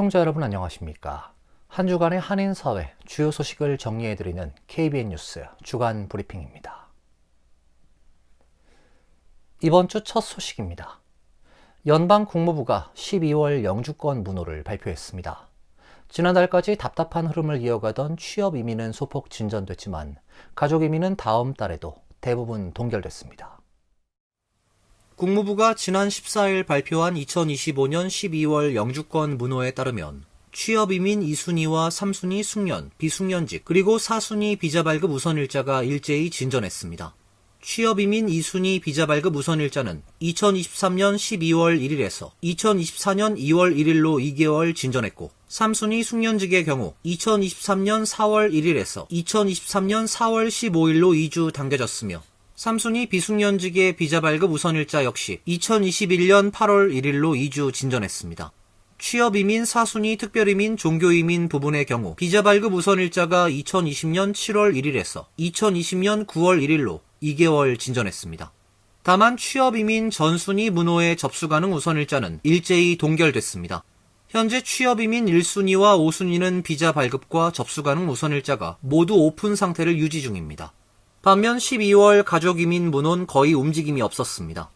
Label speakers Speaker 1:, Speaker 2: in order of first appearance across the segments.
Speaker 1: 시청자 여러분 안녕하십니까? 한 주간의 한인사회 주요 소식을 정리해드리는 KBN 뉴스 주간 브리핑입니다. 이번 주 첫 소식입니다. 연방 국무부가 12월 영주권 문호를 발표했습니다. 지난달까지 답답한 흐름을 이어가던 취업 이민은 소폭 진전됐지만 가족 이민은 다음 달에도 대부분 동결됐습니다. 국무부가 지난 14일 발표한 2025년 12월 영주권 문호에 따르면 취업이민 2순위와 3순위 숙련, 비숙련직, 그리고 4순위 비자 발급 우선일자가 일제히 진전했습니다. 취업이민 2순위 비자 발급 우선일자는 2023년 12월 1일에서 2024년 2월 1일로 2개월 진전했고, 3순위 숙련직의 경우 2023년 4월 1일에서 2023년 4월 15일로 2주 당겨졌으며, 3순위 비숙련직의 비자 발급 우선일자 역시 2021년 8월 1일로 2주 진전했습니다. 취업이민 4순위 특별이민 종교이민 부분의 경우 비자 발급 우선일자가 2020년 7월 1일에서 2020년 9월 1일로 2개월 진전했습니다. 다만 취업이민 전순위 문호의 접수 가능 우선일자는 일제히 동결됐습니다. 현재 취업이민 1순위와 5순위는 비자 발급과 접수 가능 우선일자가 모두 오픈 상태를 유지 중입니다. 반면 12월 가족이민 문호는 거의 움직임이 없었습니다.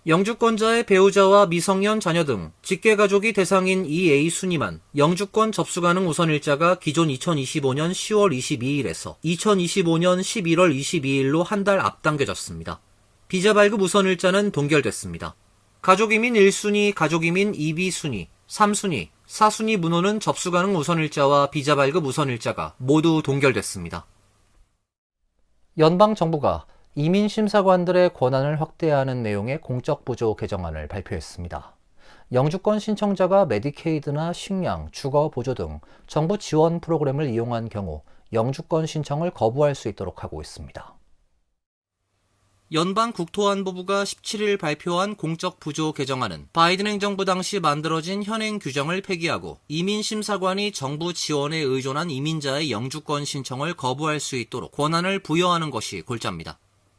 Speaker 1: 영주권자의 배우자와 미성년 자녀 등 직계가족이 대상인 이 A순위만 영주권 접수 가능 우선일자가 기존 2025년 10월 22일에서 2025년 11월 22일로 한 달 앞당겨졌습니다. 비자 발급 우선일자는 동결됐습니다. 가족이민 1순위, 가족이민 2B순위, 3순위, 4순위 문호는 접수 가능 우선일자와 비자 발급 우선일자가 모두 동결됐습니다. 연방정부가 이민심사관들의 권한을 확대하는 내용의 공적부조 개정안을 발표했습니다. 영주권 신청자가 메디케이드나 식량, 주거보조 등 정부 지원 프로그램을 이용한 경우 영주권 신청을 거부할 수 있도록 하고 있습니다. 연방국토안보부가 17일 발표한 공적부조 개정안은 바이든 행정부 당시 만들어진 현행 규정을 폐기하고 이민심사관이 정부 지원에 의존한 이민자의 영주권 신청을 거부할 수 있도록 권한을 부여하는 것이 골자입니다.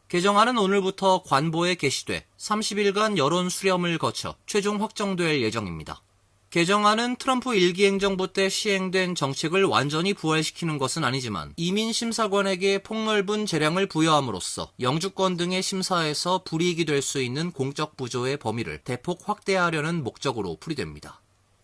Speaker 1: 개정안은 오늘부터 관보에 게시돼 30일간 여론 수렴을 거쳐 최종 확정될 예정입니다. 개정안은 트럼프 1기 행정부 때 시행된 정책을 완전히 부활시키는 것은 아니지만 이민심사관에게 폭넓은 재량을 부여함으로써 영주권 등의 심사에서 불이익이 될 수 있는 공적 부조의 범위를 대폭 확대하려는 목적으로 풀이됩니다.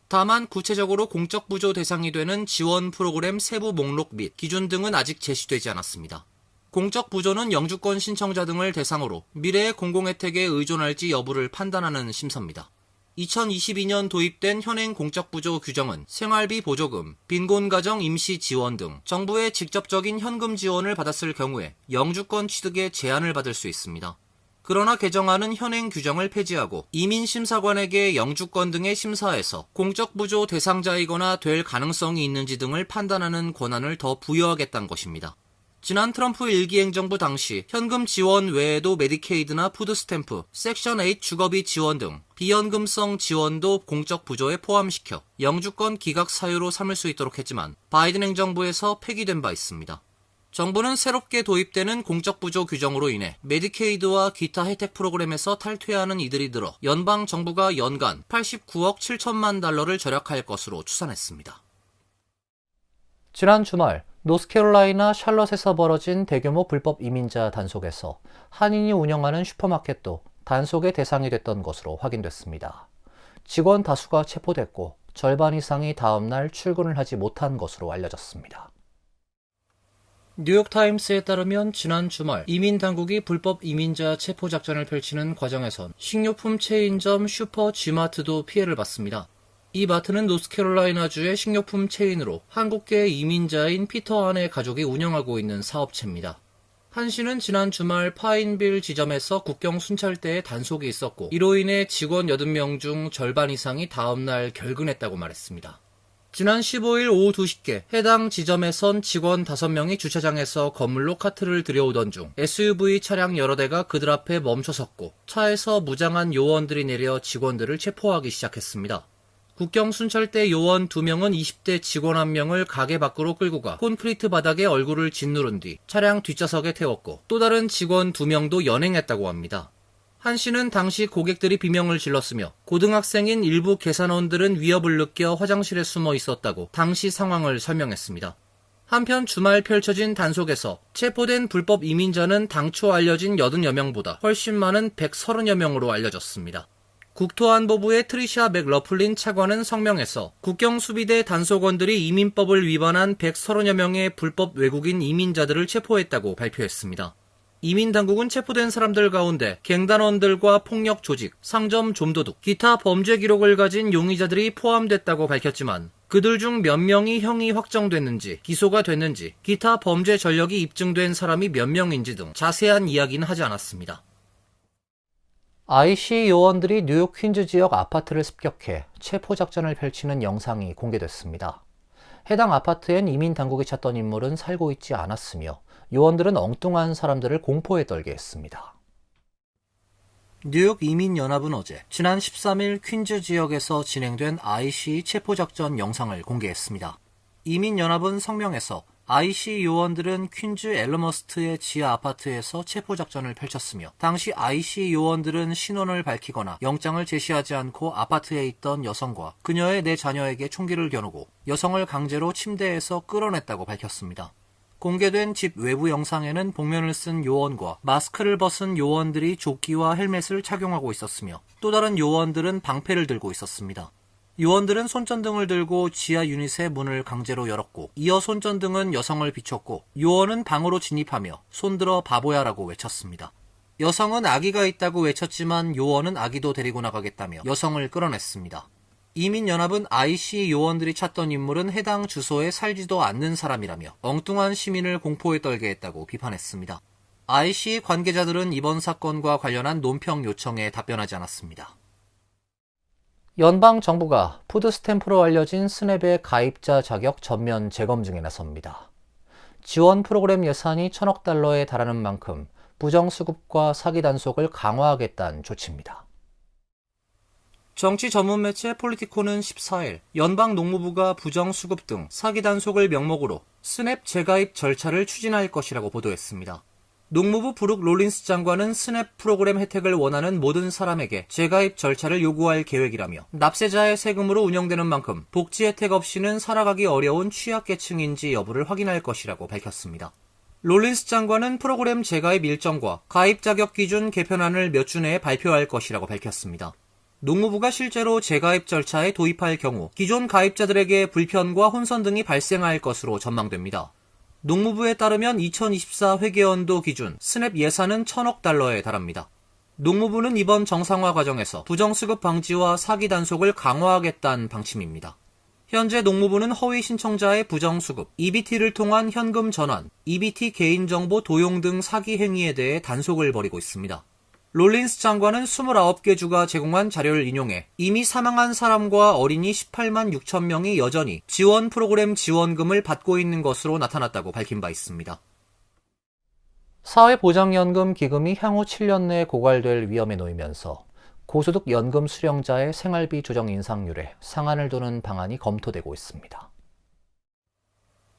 Speaker 1: 다만 구체적으로 공적 부조 대상이 되는 지원 프로그램 세부 목록 및 기준 등은 아직 제시되지 않았습니다. 공적 부조는 영주권 신청자 등을 대상으로 미래의 공공혜택에 의존할지 여부를 판단하는 심사입니다. 2022년 도입된 현행 공적부조 규정은 생활비 보조금, 빈곤가정 임시 지원 등 정부의 직접적인 현금 지원을 받았을 경우에 영주권 취득에 제한을 받을 수 있습니다. 그러나 개정안은 현행 규정을 폐지하고 이민심사관에게 영주권 등의 심사에서 공적부조 대상자이거나 될 가능성이 있는지 등을 판단하는 권한을 더 부여하겠다는 것입니다. 지난 트럼프 1기 행정부 당시 현금 지원 외에도 메디케이드나 푸드스탬프, 섹션 8 주거비 지원 등 비연금성 지원도 공적 부조에 포함시켜 영주권 기각 사유로 삼을 수 있도록 했지만 바이든 행정부에서 폐기된 바 있습니다. 정부는 새롭게 도입되는 공적 부조 규정으로 인해 메디케이드와 기타 혜택 프로그램에서 탈퇴하는 이들이 늘어 연방 정부가 연간 89억 7천만 달러를 절약할 것으로 추산했습니다. 지난 주말 노스캐롤라이나 샬럿에서 벌어진 대규모 불법 이민자 단속에서 한인이 운영하는 슈퍼마켓도 단속의 대상이 됐던 것으로 확인됐습니다. 직원 다수가 체포됐고 절반 이상이 다음 날 출근을 하지 못한 것으로 알려졌습니다. 뉴욕타임스에 따르면 지난 주말 이민당국이 불법 이민자 체포 작전을 펼치는 과정에선 식료품 체인점 슈퍼 G마트도 피해를 봤습니다. 이 마트는 노스캐롤라이나주의 식료품 체인으로 한국계 이민자인 피터 한의 가족이 운영하고 있는 사업체입니다. 한 씨는 지난 주말 파인빌 지점에서 국경 순찰대에 단속이 있었고 이로 인해 직원 80명 중 절반 이상이 다음날 결근했다고 말했습니다. 지난 15일 오후 2시께 해당 지점에선 직원 5명이 주차장에서 건물로 카트를 들여오던 중 SUV 차량 여러 대가 그들 앞에 멈춰섰고 차에서 무장한 요원들이 내려 직원들을 체포하기 시작했습니다. 국경순찰대 요원 2명은 20대 직원 1명을 가게 밖으로 끌고 가 콘크리트 바닥에 얼굴을 짓누른 뒤 차량 뒷좌석에 태웠고 또 다른 직원 2명도 연행했다고 합니다. 한 씨는 당시 고객들이 비명을 질렀으며 고등학생인 일부 계산원들은 위협을 느껴 화장실에 숨어 있었다고 당시 상황을 설명했습니다. 한편 주말 펼쳐진 단속에서 체포된 불법 이민자는 당초 알려진 80여 명보다 훨씬 많은 130여 명으로 알려졌습니다. 국토안보부의 트리샤 맥러플린 차관은 성명에서 국경수비대 단속원들이 이민법을 위반한 130여 명의 불법 외국인 이민자들을 체포했다고 발표했습니다. 이민당국은 체포된 사람들 가운데 갱단원들과 폭력 조직, 상점 좀도둑, 기타 범죄 기록을 가진 용의자들이 포함됐다고 밝혔지만 그들 중 몇 명이 형이 확정됐는지, 기소가 됐는지, 기타 범죄 전력이 입증된 사람이 몇 명인지 등 자세한 이야기는 하지 않았습니다. IC 요원들이 뉴욕 퀸즈 지역 아파트를 습격해 체포작전을 펼치는 영상이 공개됐습니다. 해당 아파트엔 이민 당국이 찾던 인물은 살고 있지 않았으며 요원들은 엉뚱한 사람들을 공포에 떨게 했습니다. 뉴욕 이민연합은 어제 지난 13일 퀸즈 지역에서 진행된 IC 체포작전 영상을 공개했습니다. 이민연합은 성명에서 IC 요원들은 퀸즈 엘머스트의 지하 아파트에서 체포작전을 펼쳤으며 당시 IC 요원들은 신원을 밝히거나 영장을 제시하지 않고 아파트에 있던 여성과 그녀의 4자녀에게 총기를 겨누고 여성을 강제로 침대에서 끌어냈다고 밝혔습니다. 공개된 집 외부 영상에는 복면을 쓴 요원과 마스크를 벗은 요원들이 조끼와 헬멧을 착용하고 있었으며 또 다른 요원들은 방패를 들고 있었습니다. 요원들은 손전등을 들고 지하 유닛의 문을 강제로 열었고 이어 손전등은 여성을 비췄고 요원은 방으로 진입하며 손들어 바보야라고 외쳤습니다. 여성은 아기가 있다고 외쳤지만 요원은 아기도 데리고 나가겠다며 여성을 끌어냈습니다. 이민연합은 IC 요원들이 찾던 인물은 해당 주소에 살지도 않는 사람이라며 엉뚱한 시민을 공포에 떨게 했다고 비판했습니다. IC 관계자들은 이번 사건과 관련한 논평 요청에 답변하지 않았습니다. 연방정부가 푸드스탬프로 알려진 스냅의 가입자 자격 전면 재검증에 나섭니다. 지원 프로그램 예산이 1,000억 달러에 달하는 만큼 부정수급과 사기 단속을 강화하겠다는 조치입니다. 정치 전문 매체 폴리티코는 14일 연방 농무부가 부정수급 등 사기 단속을 명목으로 스냅 재가입 절차를 추진할 것이라고 보도했습니다. 농무부 브룩 롤린스 장관은 스냅 프로그램 혜택을 원하는 모든 사람에게 재가입 절차를 요구할 계획이라며 납세자의 세금으로 운영되는 만큼 복지 혜택 없이는 살아가기 어려운 취약계층인지 여부를 확인할 것이라고 밝혔습니다. 롤린스 장관은 프로그램 재가입 일정과 가입 자격 기준 개편안을 몇 주 내에 발표할 것이라고 밝혔습니다. 농무부가 실제로 재가입 절차에 도입할 경우 기존 가입자들에게 불편과 혼선 등이 발생할 것으로 전망됩니다. 농무부에 따르면 2024 회계연도 기준 스냅 예산은 1,000억 달러에 달합니다. 농무부는 이번 정상화 과정에서 부정수급 방지와 사기 단속을 강화하겠다는 방침입니다. 현재 농무부는 허위 신청자의 부정수급, EBT를 통한 현금 전환, EBT 개인정보 도용 등 사기 행위에 대해 단속을 벌이고 있습니다. 롤린스 장관은 29개 주가 제공한 자료를 인용해 이미 사망한 사람과 어린이 18만 6천 명이 여전히 지원 프로그램 지원금을 받고 있는 것으로 나타났다고 밝힌 바 있습니다. 사회보장연금 기금이 향후 7년 내에 고갈될 위험에 놓이면서 고소득 연금 수령자의 생활비 조정 인상률에 상한을 두는 방안이 검토되고 있습니다.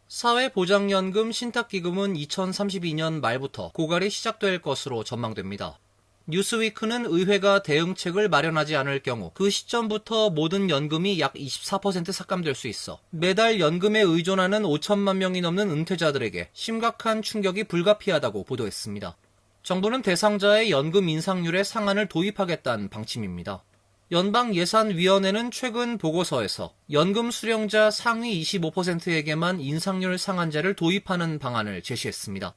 Speaker 1: 사회보장연금 신탁기금은 2032년 말부터 고갈이 시작될 것으로 전망됩니다. 뉴스위크는 의회가 대응책을 마련하지 않을 경우 그 시점부터 모든 연금이 약 24% 삭감될 수 있어 매달 연금에 의존하는 5천만 명이 넘는 은퇴자들에게 심각한 충격이 불가피하다고 보도했습니다. 정부는 대상자의 연금 인상률의 상한을 도입하겠다는 방침입니다. 연방예산위원회는 최근 보고서에서 연금 수령자 상위 25%에게만 인상률 상한제를 도입하는 방안을 제시했습니다.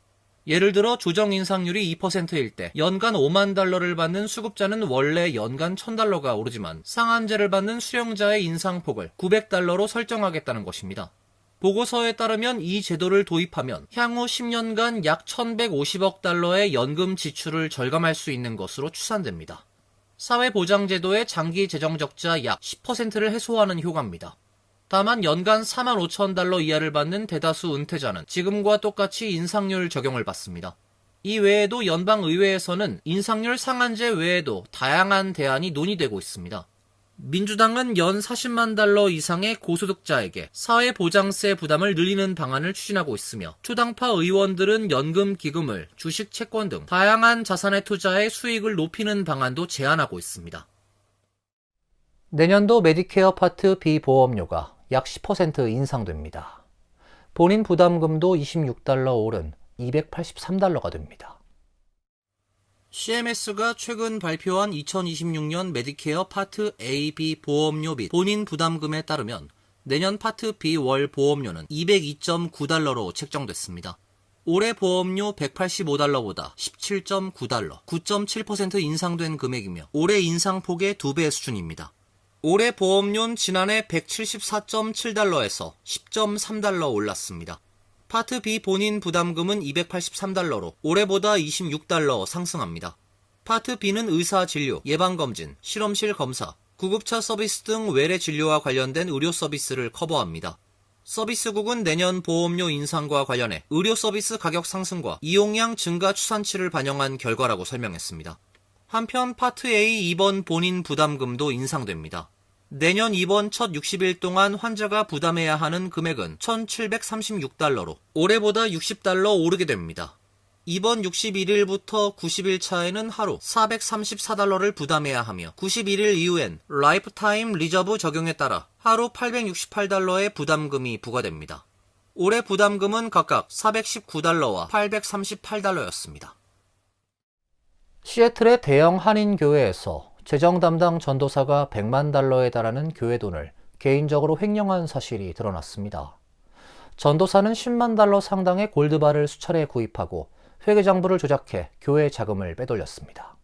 Speaker 1: 예를 들어 조정 인상률이 2%일 때 연간 5만 달러를 받는 수급자는 원래 연간 1,000달러가 오르지만 상한제를 받는 수령자의 인상폭을 900달러로 설정하겠다는 것입니다. 보고서에 따르면 이 제도를 도입하면 향후 10년간 약 1,150억 달러의 연금 지출을 절감할 수 있는 것으로 추산됩니다. 사회보장제도의 장기 재정 적자 약 10%를 해소하는 효과입니다. 다만 연간 4만 5천 달러 이하를 받는 대다수 은퇴자는 지금과 똑같이 인상률 적용을 받습니다. 이 외에도 연방의회에서는 인상률 상한제 외에도 다양한 대안이 논의되고 있습니다. 민주당은 연 40만 달러 이상의 고소득자에게 사회보장세 부담을 늘리는 방안을 추진하고 있으며 초당파 의원들은 연금 기금을 주식 채권 등 다양한 자산에 투자해 수익을 높이는 방안도 제안하고 있습니다. 내년도 메디케어 파트 B 보험료가 약 10% 인상됩니다. 본인 부담금도 26달러 오른 283달러가 됩니다. CMS가 최근 발표한 2026년 메디케어 파트 A, B 보험료 및 본인 부담금에 따르면 내년 파트 B 월 보험료는 202.9달러로 책정됐습니다. 올해 보험료 185달러보다 17.9달러, 9.7% 인상된 금액이며 올해 인상폭의 2배 수준입니다. 올해 보험료는 지난해 174.7달러에서 10.3달러 올랐습니다. 파트 B 본인 부담금은 283달러로 올해보다 26달러 상승합니다. 파트 B는 의사 진료, 예방검진, 실험실 검사, 구급차 서비스 등 외래 진료와 관련된 의료 서비스를 커버합니다. 서비스국은 내년 보험료 인상과 관련해 의료 서비스 가격 상승과 이용량 증가 추산치를 반영한 결과라고 설명했습니다. 한편 파트 A 2번 본인 부담금도 인상됩니다. 내년 입원 첫 60일 동안 환자가 부담해야 하는 금액은 1,736달러로 올해보다 60달러 오르게 됩니다. 입원 61일부터 90일 차에는 하루 434달러를 부담해야 하며 91일 이후엔 라이프타임 리저브 적용에 따라 하루 868달러의 부담금이 부과됩니다. 올해 부담금은 각각 419달러와 838달러였습니다. 시애틀의 대형 한인교회에서 재정 담당 전도사가 100만 달러에 달하는 교회 돈을 개인적으로 횡령한 사실이 드러났습니다. 전도사는 10만 달러 상당의 골드바를 수차례 구입하고 회계장부를 조작해 교회 자금을 빼돌렸습니다.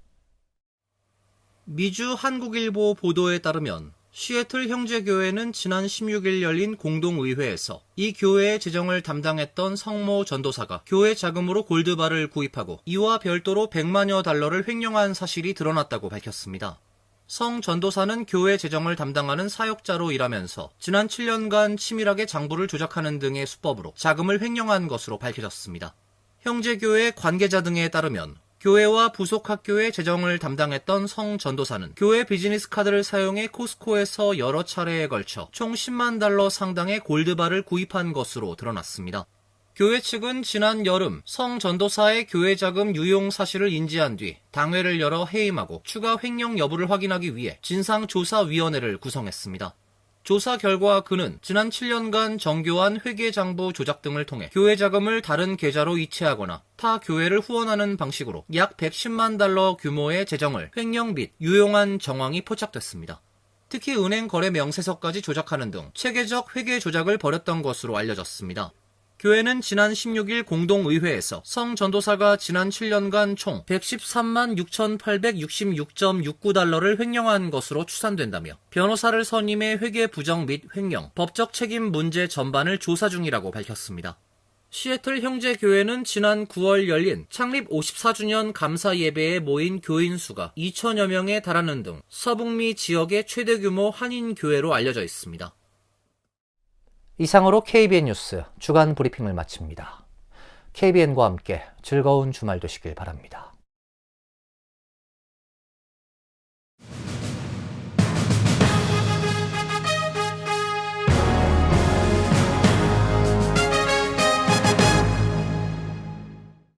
Speaker 1: 미주 한국일보 보도에 따르면 시애틀 형제교회는 지난 16일 열린 공동의회에서 이 교회의 재정을 담당했던 성모 전도사가 교회 자금으로 골드바를 구입하고 이와 별도로 100만여 달러를 횡령한 사실이 드러났다고 밝혔습니다. 성 전도사는 교회 재정을 담당하는 사역자로 일하면서 지난 7년간 치밀하게 장부를 조작하는 등의 수법으로 자금을 횡령한 것으로 밝혀졌습니다. 형제교회 관계자 등에 따르면 교회와 부속 학교의 재정을 담당했던 성 전도사는 교회 비즈니스 카드를 사용해 코스코에서 여러 차례에 걸쳐 총 10만 달러 상당의 골드바를 구입한 것으로 드러났습니다. 교회 측은 지난 여름 성 전도사의 교회 자금 유용 사실을 인지한 뒤 당회를 열어 해임하고 추가 횡령 여부를 확인하기 위해 진상조사위원회를 구성했습니다. 조사 결과 그는 지난 7년간 정교한 회계장부 조작 등을 통해 교회 자금을 다른 계좌로 이체하거나 타 교회를 후원하는 방식으로 약 110만 달러 규모의 재정을 횡령 및 유용한 정황이 포착됐습니다. 특히 은행 거래 명세서까지 조작하는 등 체계적 회계 조작을 벌였던 것으로 알려졌습니다. 교회는 지난 16일 공동의회에서 성 전도사가 지난 7년간 총 113만 6,866.69달러를 횡령한 것으로 추산된다며 변호사를 선임해 회계 부정 및 횡령, 법적 책임 문제 전반을 조사 중이라고 밝혔습니다. 시애틀 형제교회는 지난 9월 열린 창립 54주년 감사 예배에 모인 교인 수가 2천여 명에 달하는 등 서북미 지역의 최대 규모 한인교회로 알려져 있습니다. 이상으로 KBN 뉴스 주간 브리핑을 마칩니다. KBN과 함께 즐거운 주말 되시길 바랍니다.